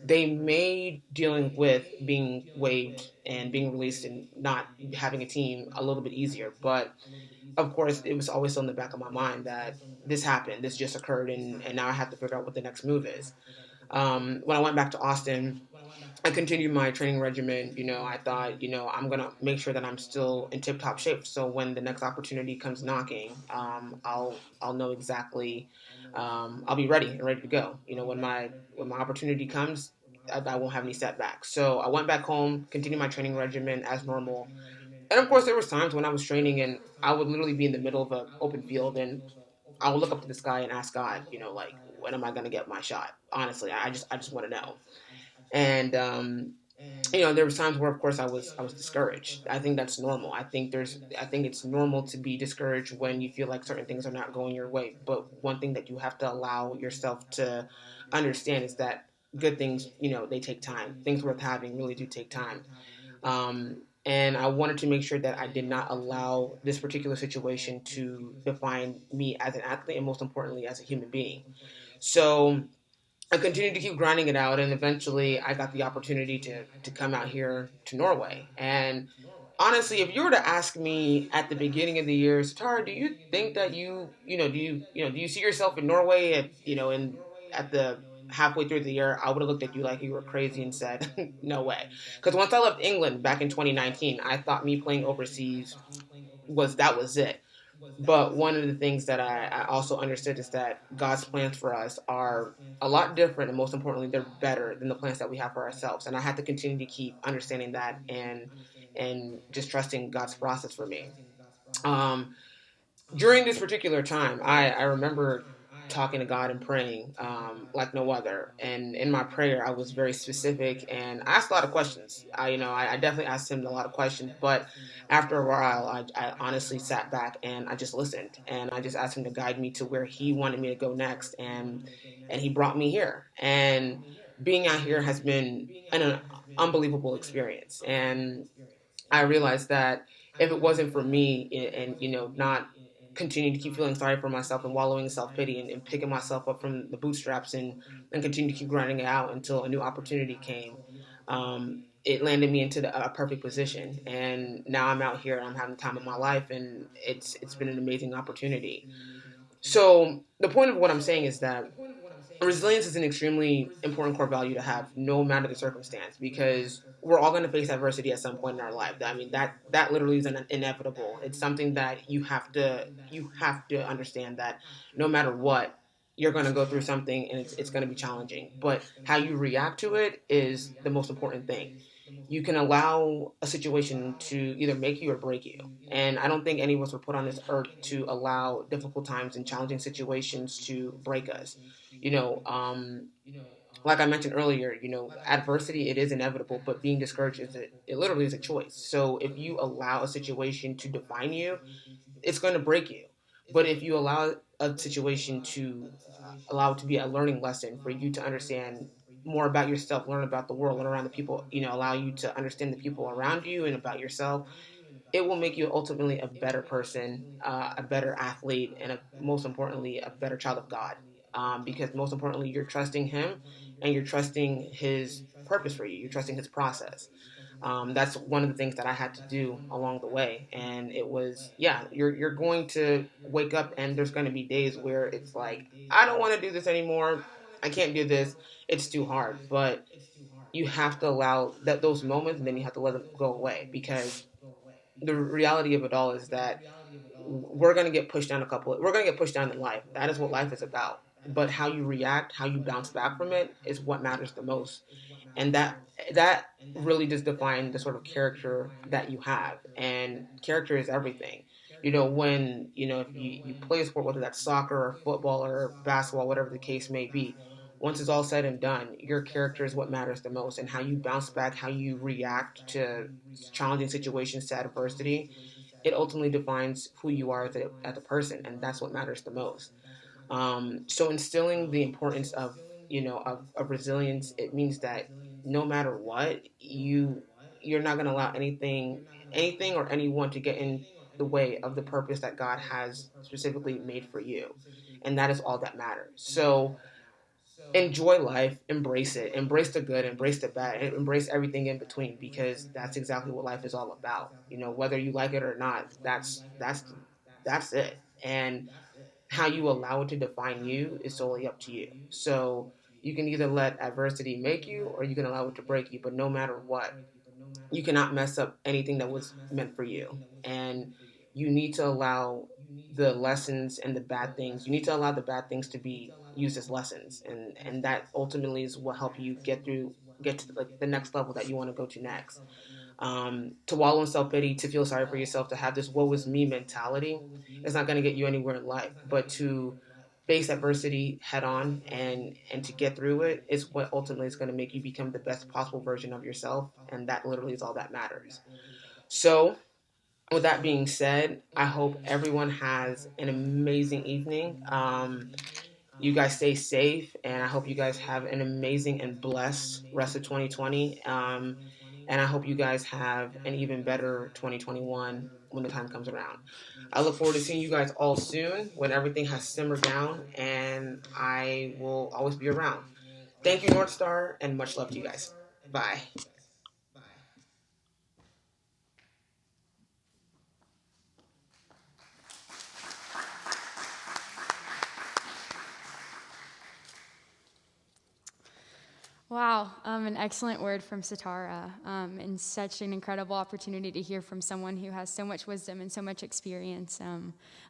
they made dealing with being waived and being released and not having a team a little bit easier. But of course, it was always on the back of my mind that this happened, this just occurred, and now I have to figure out what the next move is. When I went back to Austin, I continued my training regimen. I thought, I'm gonna make sure that I'm still in tip-top shape, so when the next opportunity comes knocking, I'll know exactly. I'll be ready and ready to go. When my opportunity comes, I won't have any setbacks. So I went back home, continued my training regimen as normal, and of course there was times when I was training and I would literally be in the middle of an open field, and I will look up to the sky and ask God, like, when am I going to get my shot? Honestly, I just want to know. And there was times where, of course, I was discouraged. I think that's normal. I think it's normal to be discouraged when you feel like certain things are not going your way. But one thing that you have to allow yourself to understand is that good things, they take time. Things worth having really do take time. And I wanted to make sure that I did not allow this particular situation to define me as an athlete and, most importantly, as a human being. So I continued to keep grinding it out, and eventually I got the opportunity to come out here to Norway. And honestly, if you were to ask me at the beginning of the year, Satara, do you think that do you see yourself in Norway at the halfway through the year? I would have looked at you like you were crazy and said, no way. Because once I left England back in 2019, I thought me playing overseas was it. But one of the things that I also understood is that God's plans for us are a lot different, and most importantly, they're better than the plans that we have for ourselves. And I had to continue to keep understanding that and just trusting God's process for me. Um, During this particular time, I remember talking to God and praying like no other. And in my prayer, I was very specific and I asked a lot of questions. I definitely asked him a lot of questions, but after a while, I honestly sat back and I just listened and I just asked him to guide me to where he wanted me to go next. And he brought me here. And being out here has been an unbelievable experience. And I realized that if it wasn't for me and not continuing to keep feeling sorry for myself and wallowing in self-pity and picking myself up from the bootstraps and continue to keep grinding it out until a new opportunity came, it landed me into a perfect position. And now I'm out here and I'm having the time of my life, and it's been an amazing opportunity. So the point of what I'm saying is that resilience is an extremely important core value to have no matter the circumstance, because we're all going to face adversity at some point in our life. I mean, that literally is inevitable. It's something that you have to understand that no matter what, you're going to go through something and it's going to be challenging, but how you react to it is the most important thing. You can allow a situation to either make you or break you. And I don't think any of us were put on this earth to allow difficult times and challenging situations to break us. You know, um, like I mentioned earlier, adversity, it is inevitable, but being discouraged it literally is a choice. So if you allow a situation to define you, it's going to break you. But if you allow a situation to allow it to be a learning lesson for you to understand more about yourself, learn about the world, learn around the people, allow you to understand the people around you and about yourself, it will make you ultimately a better person, a better athlete, and most importantly, a better child of God. Because most importantly, you're trusting Him and you're trusting His purpose for you. You're trusting His process. That's one of the things that I had to do along the way. And it was, yeah, you're going to wake up and there's going to be days where it's like, I don't want to do this anymore. I can't do this. It's too hard. But you have to allow those moments, and then you have to let them go away, because the reality of it all is that we're going to get pushed down in life. That is what life is about. But how you react, how you bounce back from it is what matters the most. And that really does define the sort of character that you have. And character is everything. When if you play a sport, whether that's soccer or football or basketball, whatever the case may be, once it's all said and done, your character is what matters the most. And how you bounce back, how you react to challenging situations, to adversity, it ultimately defines who you are as a person, and that's what matters the most. So instilling the importance of resilience, it means that no matter what, you're not going to allow anything or anyone to get in the way of the purpose that God has specifically made for you, and that is all that matters. So enjoy life, embrace the good, embrace the bad, and embrace everything in between, because that's exactly what life is all about. Whether you like it or not, that's it. And how you allow it to define you is solely up to you. So you can either let adversity make you, or you can allow it to break you. But no matter what, you cannot mess up anything that was meant for you. And you need to allow the lessons and the bad things, you need to allow the bad things to be used as lessons. And that ultimately is what help you get to like the next level that you want to go to next. To wallow in self-pity, to feel sorry for yourself, to have this woe is me mentality is not going to get you anywhere in life. But to face adversity head on and to get through it is what ultimately is going to make you become the best possible version of yourself. And that literally is all that matters. So with that being said, I hope everyone has an amazing evening. You guys stay safe, and I hope you guys have an amazing and blessed rest of 2020. And I hope you guys have an even better 2021 when the time comes around. I look forward to seeing you guys all soon when everything has simmered down, and I will always be around. Thank you, Northstar, and much love to you guys. Bye. Wow, an excellent word from Sitara, and such an incredible opportunity to hear from someone who has so much wisdom and so much experience.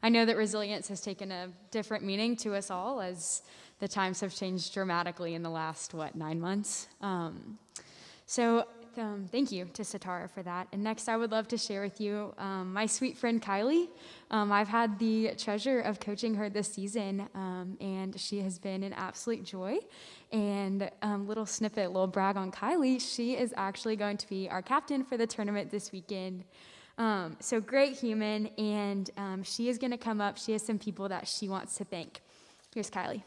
I know that resilience has taken a different meaning to us all as the times have changed dramatically in the last, 9 months? Thank you to Sitara for that. And next, I would love to share with you my sweet friend Kylie. I've had the pleasure of coaching her this season, and she has been an absolute joy. And little snippet, little brag on Kylie, she is actually going to be our captain for the tournament this weekend. So great human, and she is going to come up. She has some people that she wants to thank. Here's Kylie.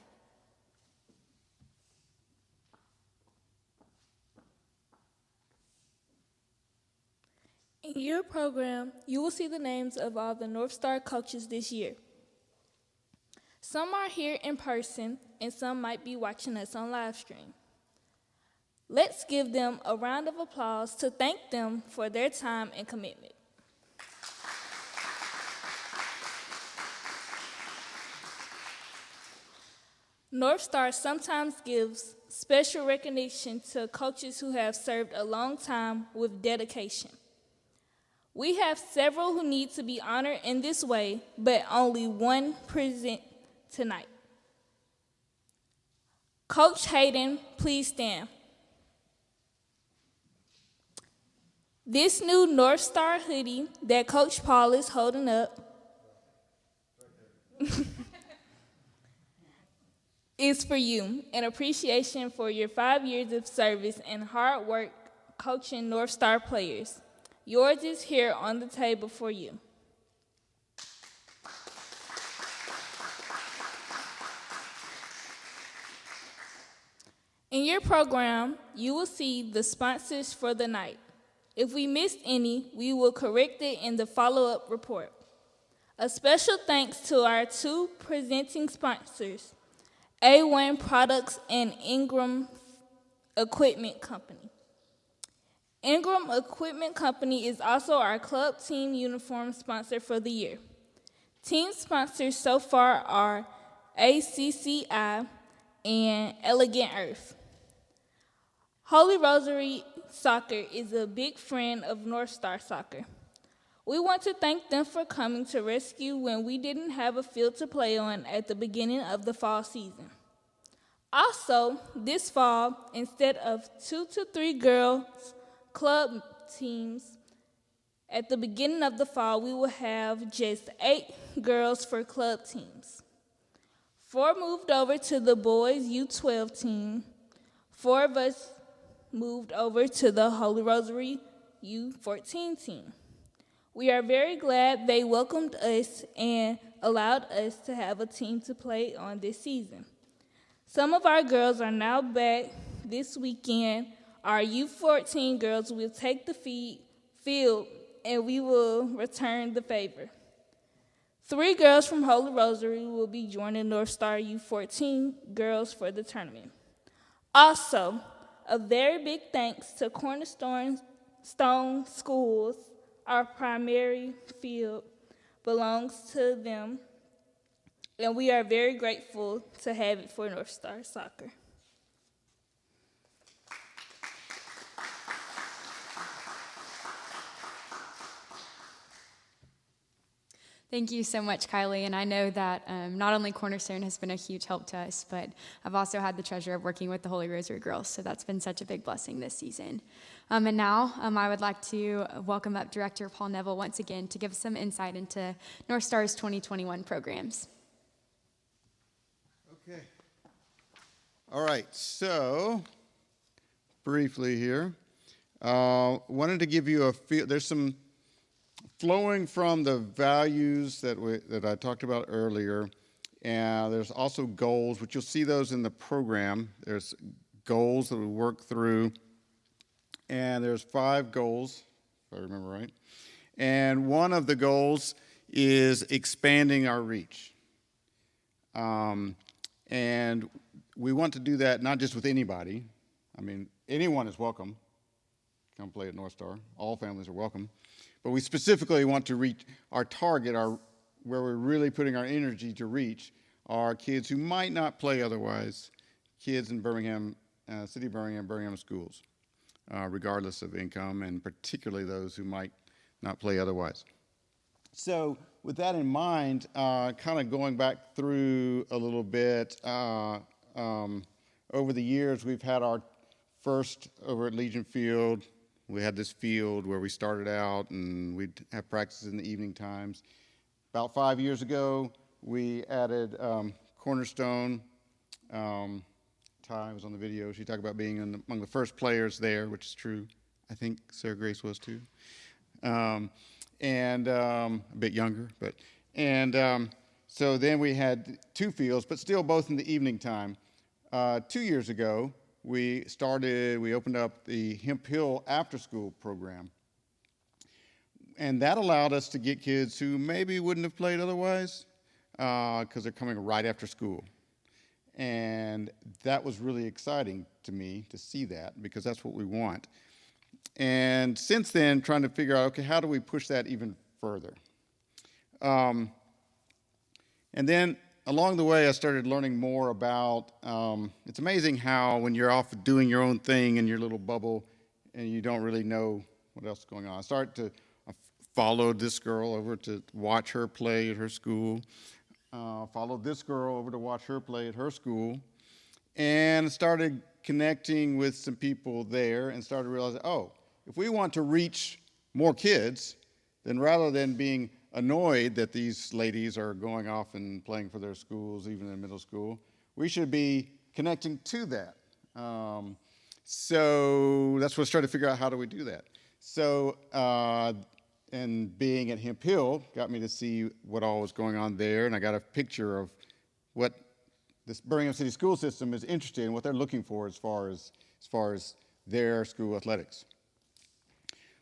In your program, you will see the names of all the Northstar coaches this year. Some are here in person, and some might be watching us on live stream. Let's give them a round of applause to thank them for their time and commitment. Northstar sometimes gives special recognition to coaches who have served a long time with dedication. We have several who need to be honored in this way, but only one present tonight. Coach Hayden, please stand. This new Northstar hoodie that Coach Paul is holding up is for you, in appreciation for your 5 years of service and hard work coaching Northstar players. Yours is here on the table for you. In your program, you will see the sponsors for the night. If we missed any, we will correct it in the follow-up report. A special thanks to our 2 presenting sponsors, A1 Products and Ingram Equipment Company. Ingram Equipment Company is also our club team uniform sponsor for the year. Team sponsors so far are ACCI and Elegant Earth. Holy Rosary Soccer is a big friend of Northstar Soccer. We want to thank them for coming to rescue when we didn't have a field to play on at the beginning of the fall season. Also, this fall, instead of 2 to 3 girls club teams, at the beginning of the fall, we will have just 8 girls for club teams. 4 moved over to the boys U12 team. 4 of us moved over to the Holy Rosary U14 team. We are very glad they welcomed us and allowed us to have a team to play on this season. Some of our girls are now back this weekend. Our U14 girls will take the field, and we will return the favor. 3 girls from Holy Rosary will be joining Northstar U14 girls for the tournament. Also, a very big thanks to Cornerstone Schools. Our primary field belongs to them, and we are very grateful to have it for Northstar Soccer. Thank you so much, Kylie. And I know that not only Cornerstone has been a huge help to us, but I've also had the pleasure of working with the Holy Rosary Girls. So that's been such a big blessing this season. And now I would like to welcome up Director Paul Neville once again to give us some insight into Northstar's 2021 programs. Okay. All right. So briefly here, wanted to give you a feel. There's some flowing from the values that I talked about earlier, and there's also goals, which you'll see those in the program. There's goals that we work through, and there's 5 goals, if I remember right. And one of the goals is expanding our reach. And we want to do that not just with anybody. I mean, anyone is welcome. Come play at Northstar. All families are welcome. But we specifically want to reach our target, where we're really putting our energy to reach, are kids who might not play otherwise, kids in Birmingham, City of Birmingham schools, regardless of income, and particularly those who might not play otherwise. So with that in mind, kind of going back through a little bit, over the years, we've had our first over at Legion Field. We had this field where we started out, and we'd have practices in the evening times. About 5 years ago, we added Cornerstone. Ty was on the video. She talked about being among the first players there, which is true. I think Sarah Grace was too. And a bit younger, so then we had 2 fields, but still both in the evening time. 2 years ago, we opened up the Hemp Hill after-school program. And that allowed us to get kids who maybe wouldn't have played otherwise, because they're coming right after school. And that was really exciting to me to see that, because that's what we want. And since then, trying to figure out, okay, how do we push that even further? And then along the way, I started learning more about, it's amazing how when you're off doing your own thing in your little bubble and you don't really know what else is going on. I followed this girl over to watch her play at her school, followed this girl over to watch her play at her school, and started connecting with some people there and started realizing, oh, if we want to reach more kids, then rather than being annoyed that these ladies are going off and playing for their schools, even in middle school, we should be connecting to that. So that's what I started to figure out, how do we do that? So, and being at Hemp Hill got me to see what all was going on there, and I got a picture of what this Birmingham City school system is interested in, what they're looking for as far as their school athletics.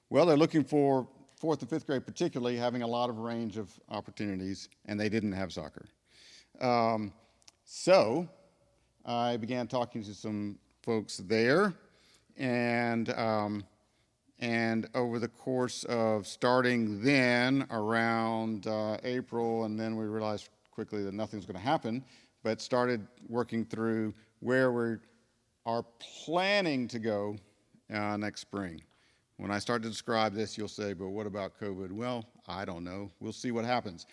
Well, they're looking for 4th and 5th grade particularly, having a lot of range of opportunities, and they didn't have soccer. So I began talking to some folks there, and over the course of starting then around April, and then we realized quickly that nothing's going to happen, but started working through where we are planning to go next spring. When I start to describe this, you'll say, but what about COVID? Well, I don't know. We'll see what happens.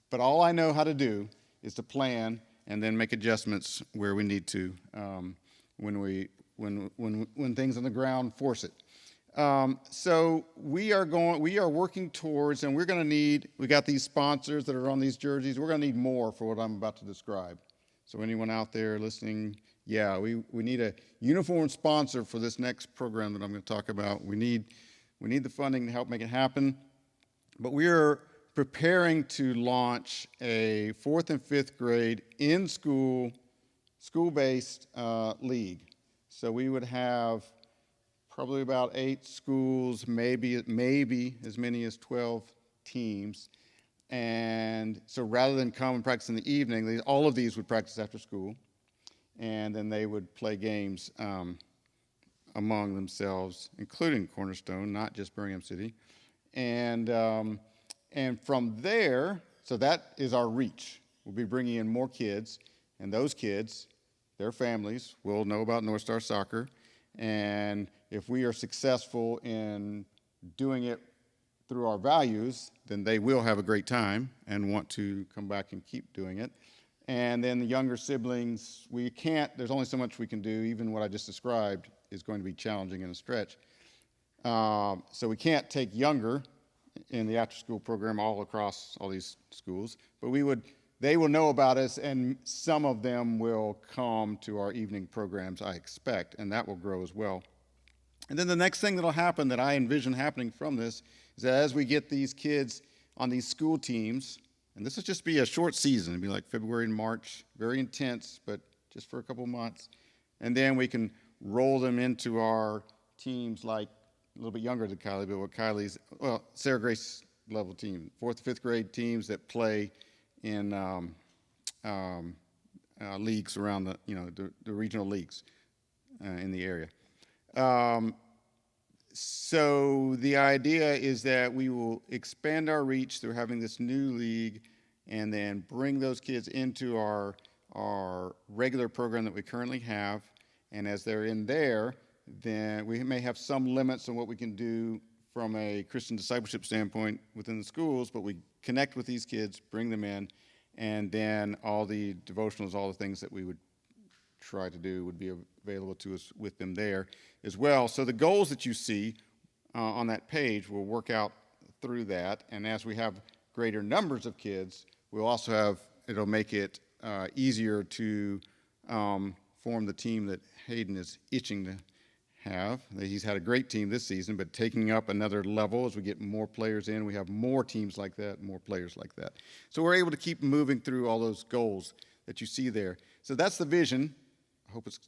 But all I know how to do is to plan and then make adjustments where we need to when things on the ground force it. So we are working towards, and we got these sponsors that are on these jerseys. We're going to need more for what I'm about to describe. So anyone out there listening, yeah, we need a uniform sponsor for this next program that I'm going to talk about. We need the funding to help make it happen. But we are preparing to launch a 4th and 5th grade in-school, school-based league. So we would have probably about 8 schools, maybe as many as 12 teams. And so rather than come and practice in the evening, all of these would practice after school. And then they would play games among themselves, including Cornerstone, not just Birmingham City. And from there, so that is our reach. We'll be bringing in more kids, and those kids, their families, will know about Northstar Soccer. And if we are successful in doing it through our values, then they will have a great time and want to come back and keep doing it. And then the younger siblings, there's only so much we can do. Even what I just described is going to be challenging in a stretch. So we can't take younger in the after-school program all across all these schools, but they will know about us, and some of them will come to our evening programs, I expect, and that will grow as well. And then the next thing that'll happen that I envision happening from this is that as we get these kids on these school teams, and this will just be a short season, it'll be like February and March, very intense, but just for a couple months. And then we can roll them into our teams like a little bit younger than Kylie, but what Sarah Grace level team, 4th to 5th grade teams that play in leagues around the regional leagues in the area. So the idea is that we will expand our reach through having this new league and then bring those kids into our regular program that we currently have. And as they're in there, then we may have some limits on what we can do from a Christian discipleship standpoint within the schools, but we connect with these kids, bring them in, and then all the devotionals, all the things that we would try to do would be available to us with them there as well. So the goals that you see on that page will work out through that, and as we have greater numbers of kids, it'll make it easier to form the team that Hayden is itching to have. He's had a great team this season, but taking up another level as we get more players in, we have more teams like that, more players like that. So we're able to keep moving through all those goals that you see there. So that's the vision. I hope it's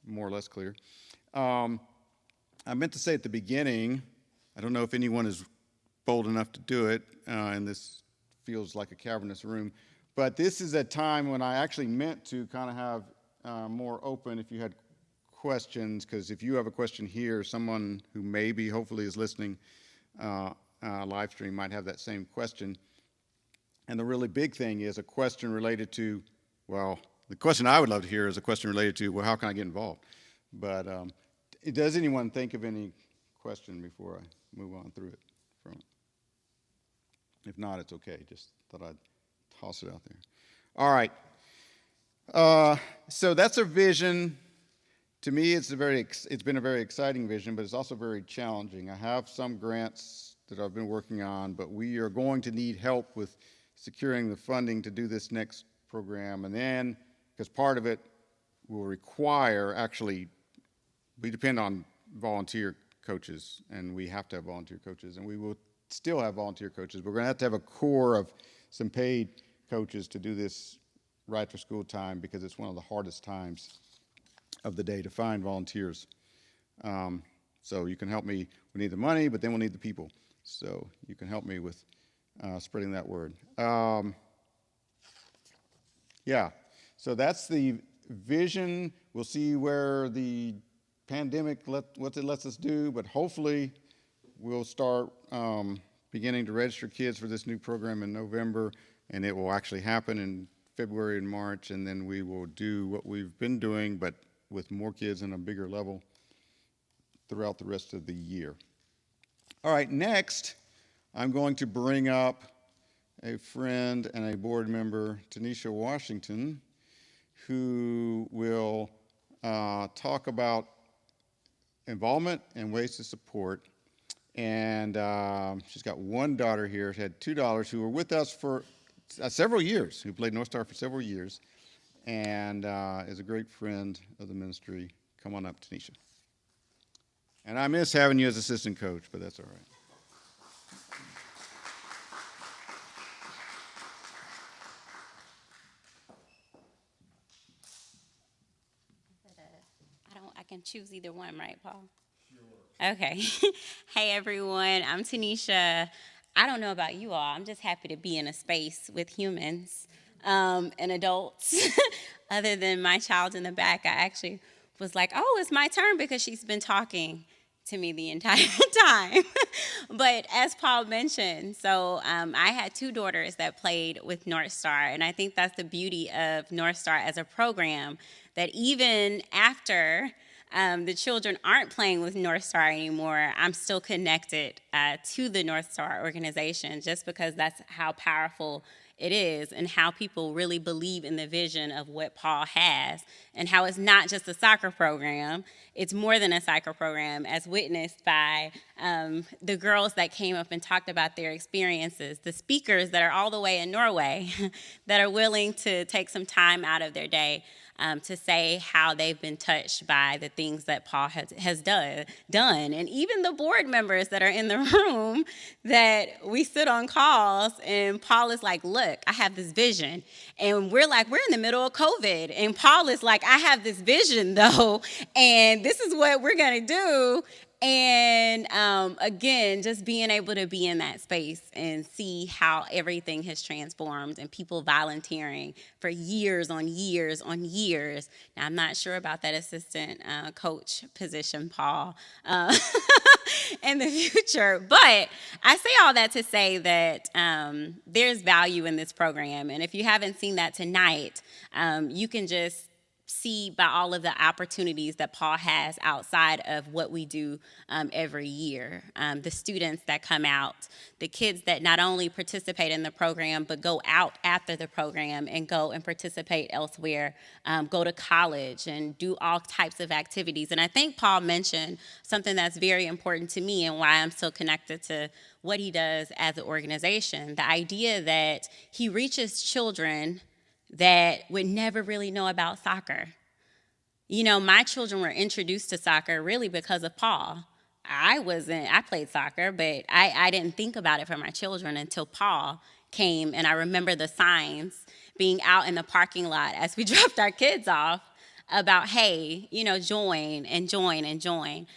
more or less clear. I meant to say at the beginning, I don't know if anyone is bold enough to do it, and this feels like a cavernous room, but this is a time when I actually meant to kind of have more open if you had questions, because if you have a question here, someone who maybe, hopefully is listening live stream might have that same question. And the really big thing is a question related to, well, the question I would love to hear is a question related to, well, how can I get involved? But does anyone think of any question before I move on through it? If not, it's okay. Just thought I'd toss it out there. All right. So that's a vision. To me, it's been a very exciting vision, but it's also very challenging. I have some grants that I've been working on, but we are going to need help with securing the funding to do this next program. And then, because part of it will require, actually, we depend on volunteer coaches, and we have to have volunteer coaches, and we will still have volunteer coaches. We're going to have a core of some paid coaches to do this right for school time, because it's one of the hardest times of the day to find volunteers. So you can help me. We need the money, but then we'll need the people. So you can help me with spreading that word. Yeah, so that's the vision. We'll see where the pandemic, what it lets us do, but hopefully we'll start beginning to register kids for this new program in November, and it will actually happen in February and March, and then we will do what we've been doing, but with more kids and a bigger level throughout the rest of the year. All right, next, I'm going to bring up a friend and a board member, Tanisha Washington, who will talk about involvement and ways to support. And she's got one daughter here. She had two daughters who were with us for several years, who played Northstar for several years, and is a great friend of the ministry. Come on up, Tanisha. And I miss having you as assistant coach, but that's all right. I can choose either one, right, Paul? Sure. Okay. Hey, everyone. I'm Tanisha. I don't know about you all. I'm just happy to be in a space with humans and adults. Other than my child in the back, I actually was like, oh, it's my turn, because she's been talking to me the entire time. But as Paul mentioned, so I had two daughters that played with Northstar, and I think that's the beauty of Northstar as a program, that even after the children aren't playing with Northstar anymore, I'm still connected to the Northstar organization, just because that's how powerful it is and how people really believe in the vision of what Paul has, and how it's not just a soccer program, it's more than a soccer program, as witnessed by the girls that came up and talked about their experiences, the speakers that are all the way in Norway that are willing to take some time out of their day to say how they've been touched by the things that Paul has done. And even the board members that are in the room that we sit on calls, and Paul is like, look, I have this vision. And we're like, we're in the middle of COVID. And Paul is like, I have this vision, though, and this is what we're going to do. And again, just being able to be in that space and see how everything has transformed, and people volunteering for years on years on years. Now, I'm not sure about that assistant coach position, Paul, in the future. But I say all that to say that there's value in this program. And if you haven't seen that tonight, you can just see by all of the opportunities that Paul has outside of what we do every year. The students that come out, the kids that not only participate in the program, but go out after the program and go and participate elsewhere, go to college and do all types of activities. And I think Paul mentioned something that's very important to me and why I'm so connected to what he does as an organization. The idea that he reaches children that would never really know about soccer. You know, my children were introduced to soccer really because of Paul. I played soccer, but I didn't think about it for my children until Paul came, and I remember the signs being out in the parking lot as we dropped our kids off about, hey, you know, join and join and join.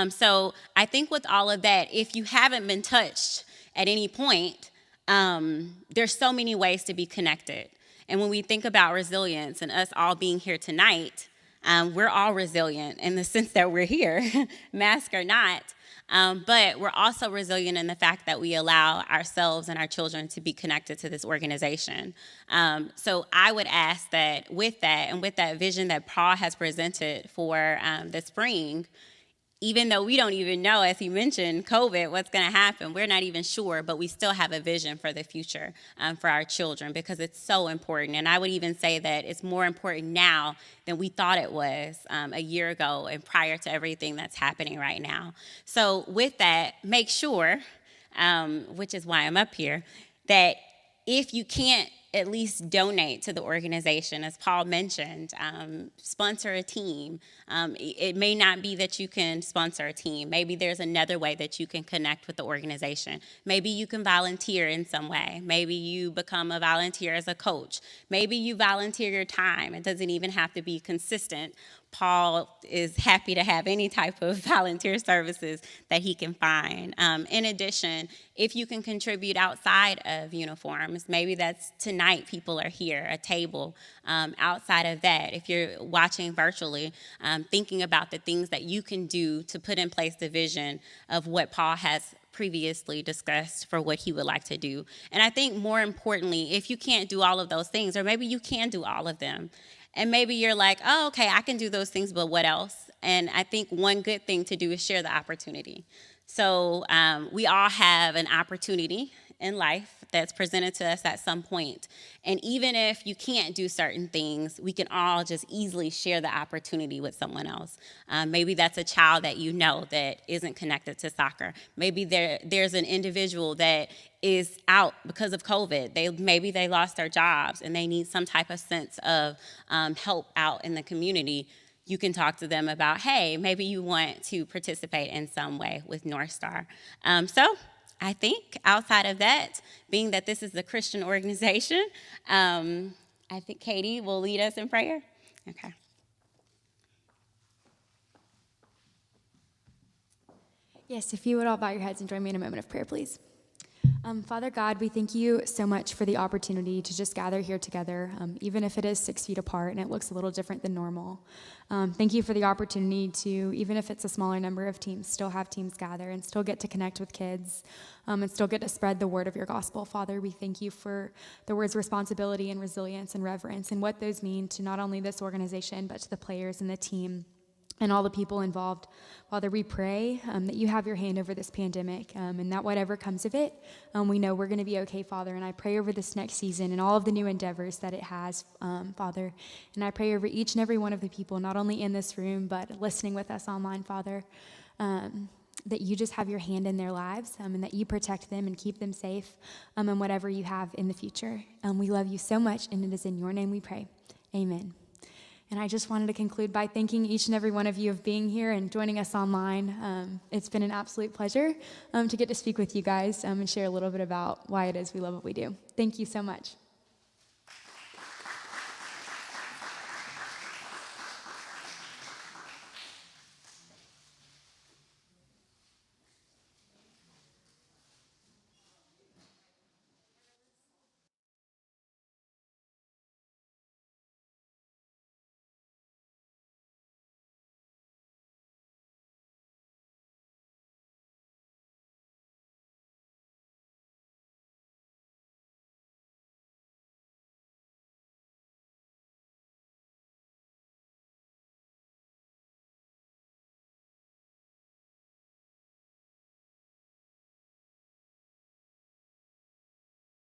So I think with all of that, if you haven't been touched at any point, there's so many ways to be connected. And when we think about resilience and us all being here tonight, we're all resilient in the sense that we're here, mask or not. But we're also resilient in the fact that we allow ourselves and our children to be connected to this organization. So I would ask that with that, and with that vision that Paul has presented for the spring, even though we don't even know, as he mentioned, COVID, what's going to happen, we're not even sure, but we still have a vision for the future for our children, because it's so important. And I would even say that it's more important now than we thought it was a year ago and prior to everything that's happening right now. So with that, make sure, which is why I'm up here, that if you can't at least donate to the organization, as Paul mentioned, sponsor a team. It may not be that you can sponsor a team. Maybe there's another way that you can connect with the organization. Maybe you can volunteer in some way. Maybe you become a volunteer as a coach. Maybe you volunteer your time. It doesn't even have to be consistent. Paul is happy to have any type of volunteer services that he can find. In addition, if you can contribute outside of uniforms, maybe that's tonight people are here, a table. Outside of that, if you're watching virtually, thinking about the things that you can do to put in place the vision of what Paul has previously discussed for what he would like to do. And I think more importantly, if you can't do all of those things, or maybe you can do all of them, and maybe you're like, oh, okay, I can do those things, but what else? And I think one good thing to do is share the opportunity. So we all have an opportunity in life that's presented to us at some point. And even if you can't do certain things, we can all just easily share the opportunity with someone else. Maybe that's a child that you know that isn't connected to soccer. Maybe there's an individual that is out because of COVID. Maybe they lost their jobs and they need some type of sense of help out in the community. You can talk to them about, hey, maybe you want to participate in some way with Northstar. So I think outside of that, being that this is a Christian organization, I think Katie will lead us in prayer. Okay. Yes, if you would all bow your heads and join me in a moment of prayer, please. Father God, we thank you so much for the opportunity to just gather here together, even if it is 6 feet apart and it looks a little different than normal. Thank you for the opportunity to, even if it's a smaller number of teams, still have teams gather and still get to connect with kids and still get to spread the word of your gospel. Father, we thank you for the words responsibility and resilience and reverence and what those mean to not only this organization, but to the players and the team. and all the people involved. Father, we pray that you have your hand over this pandemic and that whatever comes of it, we know we're going to be okay, Father. And I pray over this next season and all of the new endeavors that it has, Father. And I pray over each and every one of the people, not only in this room, but listening with us online, Father, that you just have your hand in their lives and that you protect them and keep them safe and whatever you have in the future. We love you so much, and it is in your name we pray. Amen. And I just wanted to conclude by thanking each and every one of you of being here and joining us online. It's been an absolute pleasure to get to speak with you guys and share a little bit about why it is we love what we do. Thank you so much.